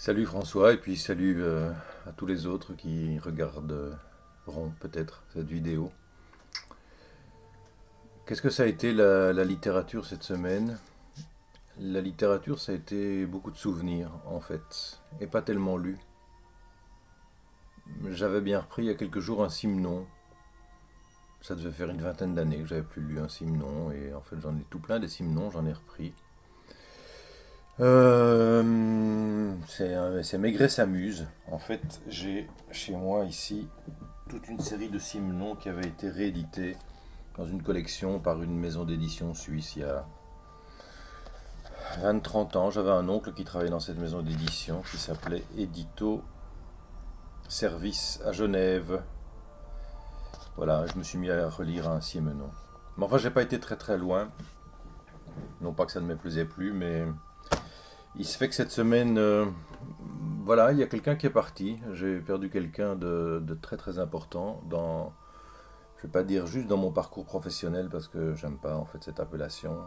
Salut François, et puis salut à tous les autres qui regarderont peut-être cette vidéo. Qu'est-ce que ça a été la littérature cette semaine? La littérature, ça a été beaucoup de souvenirs en fait, et pas tellement lu. J'avais bien repris il y a quelques jours un Simon. Ça devait faire une vingtaine d'années que j'avais plus lu un Simon, et en fait j'en ai tout plein des Simons, j'en ai repris. C'est Maigret s'amuse. En fait, j'ai chez moi ici toute une série de Simon qui avait été rééditée dans une collection par une maison d'édition suisse il y a 20-30 ans. J'avais un oncle qui travaillait dans cette maison d'édition qui s'appelait Édito Service à Genève. Voilà, je me suis mis à relire un Simenon. Mais enfin, j'ai pas été très très loin. Non pas que ça ne me plaisait plus, mais il se fait que cette semaine, voilà, il y a quelqu'un qui est parti. J'ai perdu quelqu'un de très très important dans, je vais pas dire juste dans mon parcours professionnel parce que j'aime pas en fait cette appellation,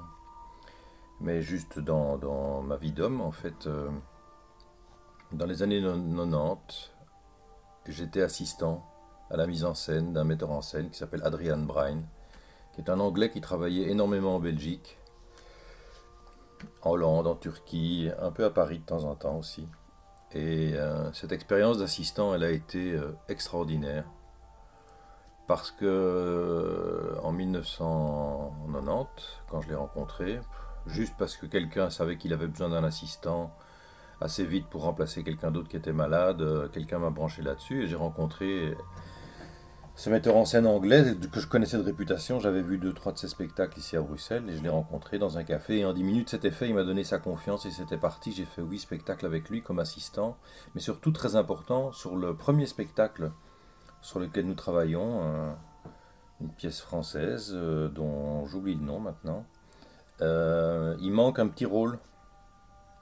mais juste dans ma vie d'homme en fait. Dans les années 90, j'étais assistant à la mise en scène d'un metteur en scène qui s'appelle Adrian Bryan, qui est un Anglais qui travaillait énormément en Belgique, en Hollande, en Turquie, un peu à Paris de temps en temps aussi. Et cette expérience d'assistant, elle a été extraordinaire parce que en 1990, quand je l'ai rencontré, juste parce que quelqu'un savait qu'il avait besoin d'un assistant assez vite pour remplacer quelqu'un d'autre qui était malade, quelqu'un m'a branché là-dessus et j'ai rencontré ce metteur en scène anglais que je connaissais de réputation. J'avais vu deux, trois de ses spectacles ici à Bruxelles et je l'ai rencontré dans un café et en 10 minutes c'était fait, il m'a donné sa confiance et c'était parti. J'ai fait 8 spectacles avec lui comme assistant, mais surtout très important, sur le premier spectacle sur lequel nous travaillons, une pièce française dont j'oublie le nom maintenant, il manque un petit rôle.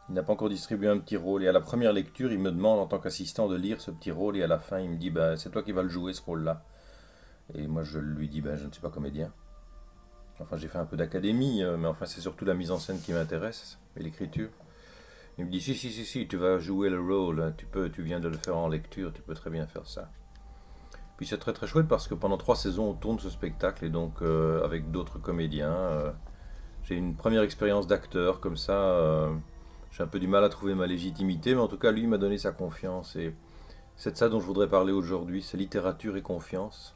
Il n'a pas encore distribué un petit rôle et à la première lecture il me demande en tant qu'assistant de lire ce petit rôle et à la fin il me dit bah, c'est toi qui vas le jouer ce rôle-là. Et moi je lui dis ben je ne suis pas comédien. Enfin j'ai fait un peu d'académie, mais enfin c'est surtout la mise en scène qui m'intéresse et l'écriture. Il me dit si, tu vas jouer le rôle, hein, tu viens de le faire en lecture, tu peux très bien faire ça. Puis c'est très très chouette parce que pendant 3 saisons on tourne ce spectacle et donc avec d'autres comédiens, j'ai une première expérience d'acteur comme ça. J'ai un peu du mal à trouver ma légitimité, mais en tout cas lui m'a donné sa confiance et c'est de ça dont je voudrais parler aujourd'hui, c'est littérature et confiance.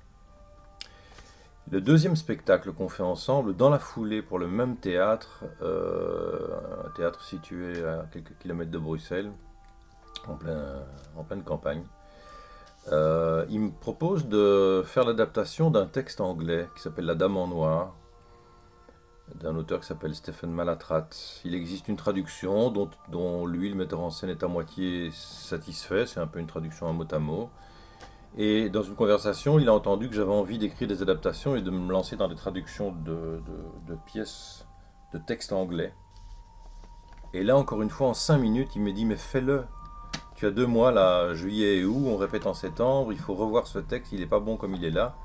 Le deuxième spectacle qu'on fait ensemble, dans la foulée pour le même théâtre, un théâtre situé à quelques kilomètres de Bruxelles, en pleine campagne, il me propose de faire l'adaptation d'un texte anglais qui s'appelle La Dame en Noir, d'un auteur qui s'appelle Stephen Malatrat. Il existe une traduction dont lui, le metteur en scène, est à moitié satisfait, c'est un peu une traduction à mot à mot. Et dans une conversation, il a entendu que j'avais envie d'écrire des adaptations et de me lancer dans des traductions de pièces, de textes anglais. Et là, encore une fois, en 5 minutes, il me dit mais fais-le. Tu as 2 mois là, juillet et août, on répète en septembre, il faut revoir ce texte, il n'est pas bon comme il est là.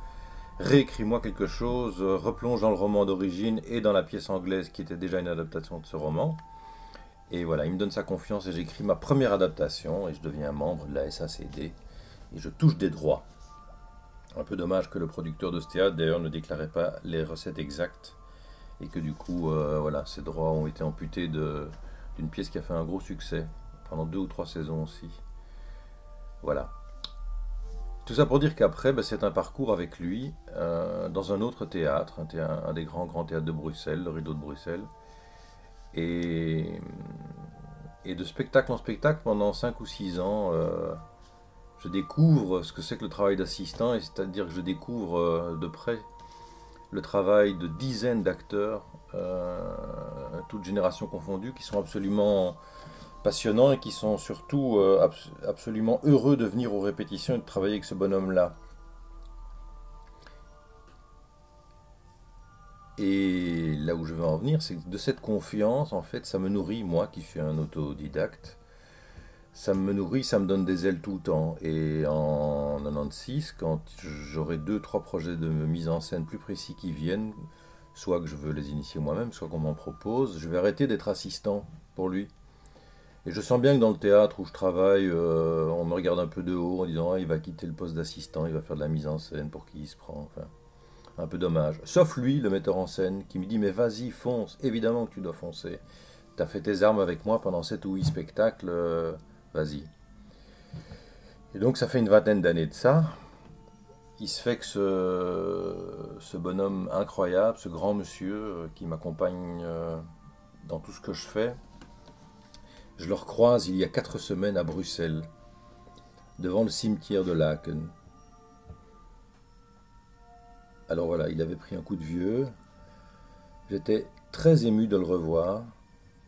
Réécris-moi quelque chose, replonge dans le roman d'origine et dans la pièce anglaise qui était déjà une adaptation de ce roman. Et voilà, il me donne sa confiance et j'écris ma première adaptation et je deviens membre de la SACD et je touche des droits. Un peu dommage que le producteur de ce théâtre d'ailleurs ne déclarait pas les recettes exactes et que du coup, voilà, ces droits ont été amputés d'une pièce qui a fait un gros succès pendant 2 ou 3 saisons aussi. Voilà. Tout ça pour dire qu'après, ben, c'est un parcours avec lui dans un autre théâtre, un des grands théâtres de Bruxelles, le Rideau de Bruxelles. Et, et de spectacle en spectacle, pendant 5 ou 6 ans, je découvre ce que c'est que le travail d'assistant, et c'est-à-dire que je découvre de près le travail de dizaines d'acteurs, toutes générations confondues, qui sont absolument passionnants et qui sont surtout absolument heureux de venir aux répétitions et de travailler avec ce bonhomme-là. Et là où je veux en venir, c'est que de cette confiance, en fait, ça me nourrit, moi qui suis un autodidacte, ça me nourrit, ça me donne des ailes tout le temps. Et en 96, quand j'aurai 2, 3 projets de mise en scène plus précis qui viennent, soit que je veux les initier moi-même, soit qu'on m'en propose, je vais arrêter d'être assistant pour lui. Et je sens bien que dans le théâtre où je travaille, on me regarde un peu de haut en disant ah, il va quitter le poste d'assistant, il va faire de la mise en scène pour qui il se prend. Enfin, un peu dommage. Sauf lui, le metteur en scène, qui me dit mais vas-y, fonce, évidemment que tu dois foncer. T'as fait tes armes avec moi pendant 7 ou 8 spectacles, vas-y. Et donc ça fait une vingtaine d'années de ça. Il se fait que ce bonhomme incroyable, ce grand monsieur qui m'accompagne dans tout ce que je fais, je le recroise il y a 4 semaines à Bruxelles, devant le cimetière de Laken. Alors voilà, il avait pris un coup de vieux. J'étais très ému de le revoir.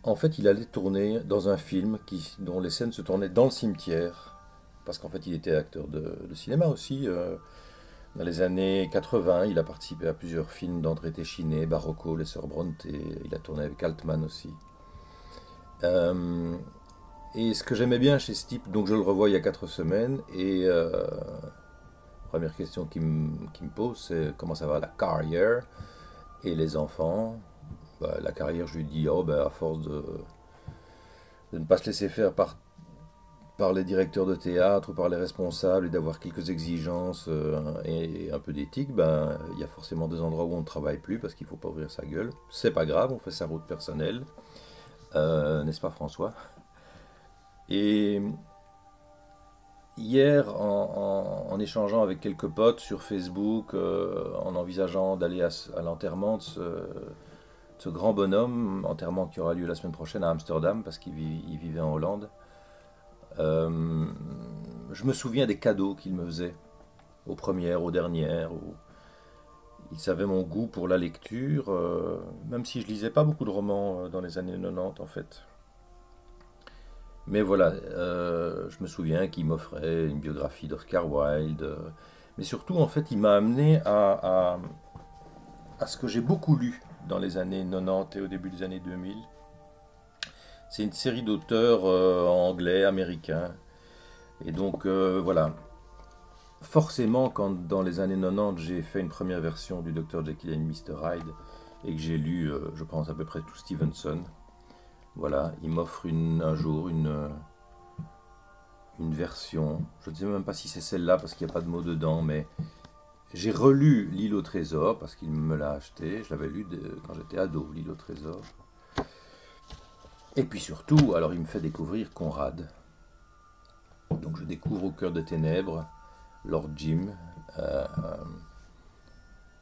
En fait, il allait tourner dans un film dont les scènes se tournaient dans le cimetière. Parce qu'en fait, il était acteur de cinéma aussi. Dans les années 80, il a participé à plusieurs films d'André Téchiné, Barocco, Les Sœurs Brontë. Il a tourné avec Altman aussi. Et ce que j'aimais bien chez ce type, donc je le revois il y a 4 semaines, et première question qu'il me pose, c'est comment ça va la carrière et les enfants. Bah, la carrière, je lui dis, oh, bah, à force de ne pas se laisser faire par les directeurs de théâtre ou par les responsables et d'avoir quelques exigences et un peu d'éthique, ben, il y a forcément des endroits où on ne travaille plus parce qu'il ne faut pas ouvrir sa gueule. C'est pas grave, on fait sa route personnelle. N'est-ce pas François? Et hier, en échangeant avec quelques potes sur Facebook, en envisageant d'aller à l'enterrement de ce grand bonhomme, enterrement qui aura lieu la semaine prochaine à Amsterdam, parce il vivait en Hollande, je me souviens des cadeaux qu'il me faisait, aux premières, aux dernières. Il savait mon goût pour la lecture, même si je lisais pas beaucoup de romans dans les années 90 en fait. Mais voilà, je me souviens qu'il m'offrait une biographie d'Oscar Wilde. Mais surtout, en fait, il m'a amené à ce que j'ai beaucoup lu dans les années 90 et au début des années 2000. C'est une série d'auteurs anglais, américains. Et donc, voilà. Forcément, quand dans les années 90, j'ai fait une première version du Dr. Jekyll et Mr. Hyde, et que j'ai lu, je pense, à peu près tout Stevenson, voilà, il m'offre un jour une version. Je ne sais même pas si c'est celle-là parce qu'il n'y a pas de mots dedans, mais j'ai relu L'île au trésor parce qu'il me l'a acheté. Je l'avais lu quand j'étais ado, L'île au trésor. Et puis surtout, alors il me fait découvrir Conrad. Donc je découvre Au cœur des ténèbres, Lord Jim,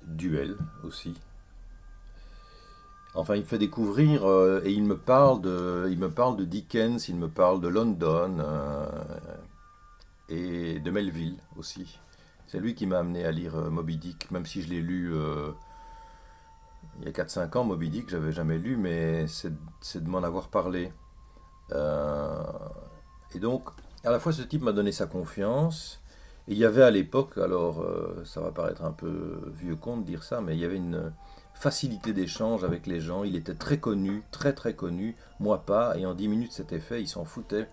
Duel aussi. Enfin, il me fait découvrir et il me parle de Dickens, il me parle de London et de Melville aussi. C'est lui qui m'a amené à lire Moby Dick, même si je l'ai lu il y a 4 5 ans, Moby Dick, j'avais jamais lu, mais c'est de m'en avoir parlé. Euh, et donc, à la fois, ce type m'a donné sa confiance. Et il y avait à l'époque, alors ça va paraître un peu vieux con de dire ça, mais il y avait une facilité d'échange avec les gens. Il était très connu, très très connu, moi pas, et en 10 minutes c'était fait, il s'en foutait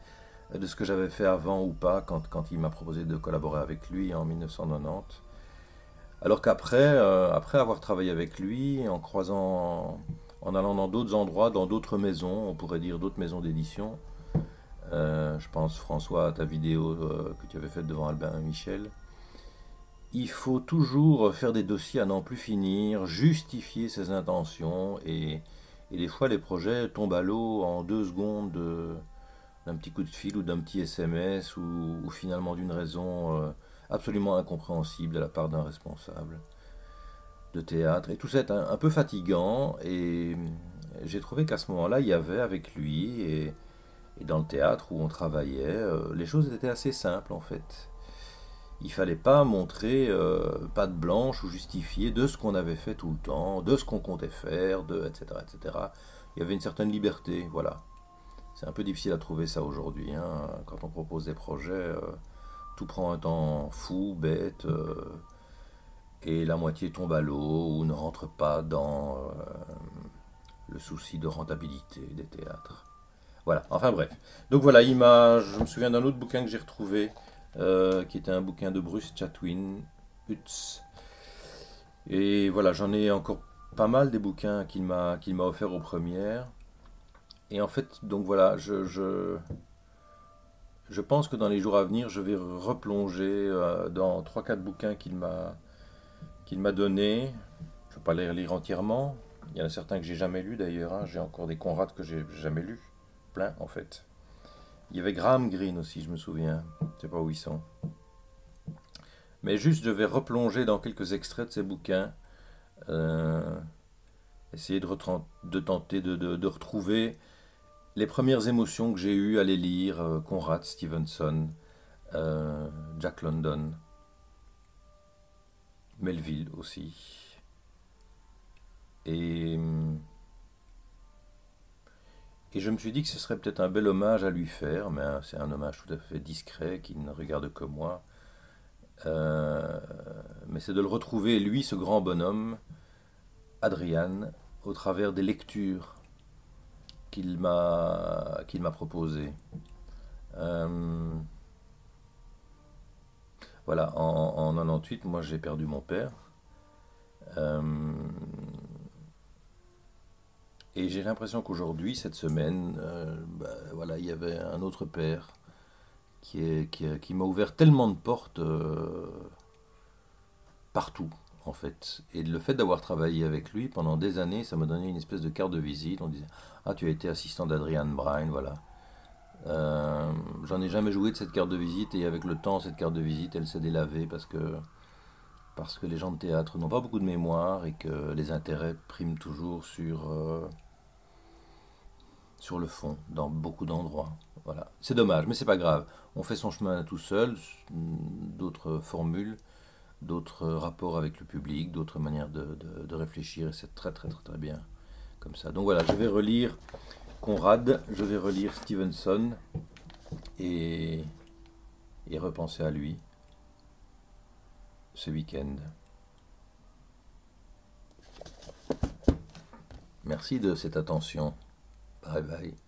de ce que j'avais fait avant ou pas quand il m'a proposé de collaborer avec lui en 1990. Alors qu'après, après avoir travaillé avec lui, en allant dans d'autres endroits, dans d'autres maisons, on pourrait dire d'autres maisons d'édition, je pense François à ta vidéo que tu avais faite devant Albin Michel, il faut toujours faire des dossiers à n'en plus finir, justifier ses intentions et des fois les projets tombent à l'eau en 2 secondes d'un petit coup de fil ou d'un petit SMS ou finalement d'une raison absolument incompréhensible de la part d'un responsable de théâtre. Et tout ça est un peu fatigant et j'ai trouvé qu'à ce moment-là, il y avait avec lui et dans le théâtre où on travaillait, les choses étaient assez simples en fait. Il fallait pas montrer patte blanche ou justifier de ce qu'on avait fait tout le temps, de ce qu'on comptait faire, etc., etc. Il y avait une certaine liberté, voilà. C'est un peu difficile à trouver ça aujourd'hui, hein. Quand on propose des projets, tout prend un temps fou, bête, et la moitié tombe à l'eau ou ne rentre pas dans le souci de rentabilité des théâtres. Voilà, enfin bref. Donc voilà, je me souviens d'un autre bouquin que j'ai retrouvé, qui était un bouquin de Bruce Chatwin, Utz. Et voilà, j'en ai encore pas mal des bouquins qu'il m'a offert aux premières. Et en fait, donc voilà, je pense que dans les jours à venir, je vais replonger dans trois quatre bouquins qu'il m'a donnés. Je ne vais pas les lire entièrement. Il y en a certains que j'ai jamais lus d'ailleurs, hein. J'ai encore des Conrad que j'ai jamais lus. Plein en fait. Il y avait Graham Greene aussi, je me souviens. Je sais pas où ils sont. Mais juste, je vais replonger dans quelques extraits de ces bouquins. euh, Essayer de tenter de retrouver les premières émotions que j'ai eues à les lire. Conrad, Stevenson, Jack London, Melville aussi. Et, et je me suis dit que ce serait peut-être un bel hommage à lui faire, mais c'est un hommage tout à fait discret qui ne regarde que moi. Euh, mais c'est de le retrouver, lui, ce grand bonhomme, Adrian, au travers des lectures qu'il m'a proposées. Euh, voilà, en 98, moi j'ai perdu mon père. Euh, et j'ai l'impression qu'aujourd'hui, cette semaine, voilà, il y avait un autre père qui m'a ouvert tellement de portes partout, en fait. Et le fait d'avoir travaillé avec lui pendant des années, ça m'a donné une espèce de carte de visite. On disait, ah, tu as été assistant d'Adrian Bryan, voilà. J'en ai jamais joué de cette carte de visite et avec le temps, cette carte de visite, elle s'est délavée parce que les gens de théâtre n'ont pas beaucoup de mémoire et que les intérêts priment toujours sur le fond, dans beaucoup d'endroits. Voilà. C'est dommage, mais c'est pas grave. On fait son chemin tout seul, d'autres formules, d'autres rapports avec le public, d'autres manières de réfléchir, et c'est très très très très bien comme ça. Donc voilà, je vais relire Conrad, je vais relire Stevenson et, et repenser à lui ce week-end. Merci de cette attention. Bye bye.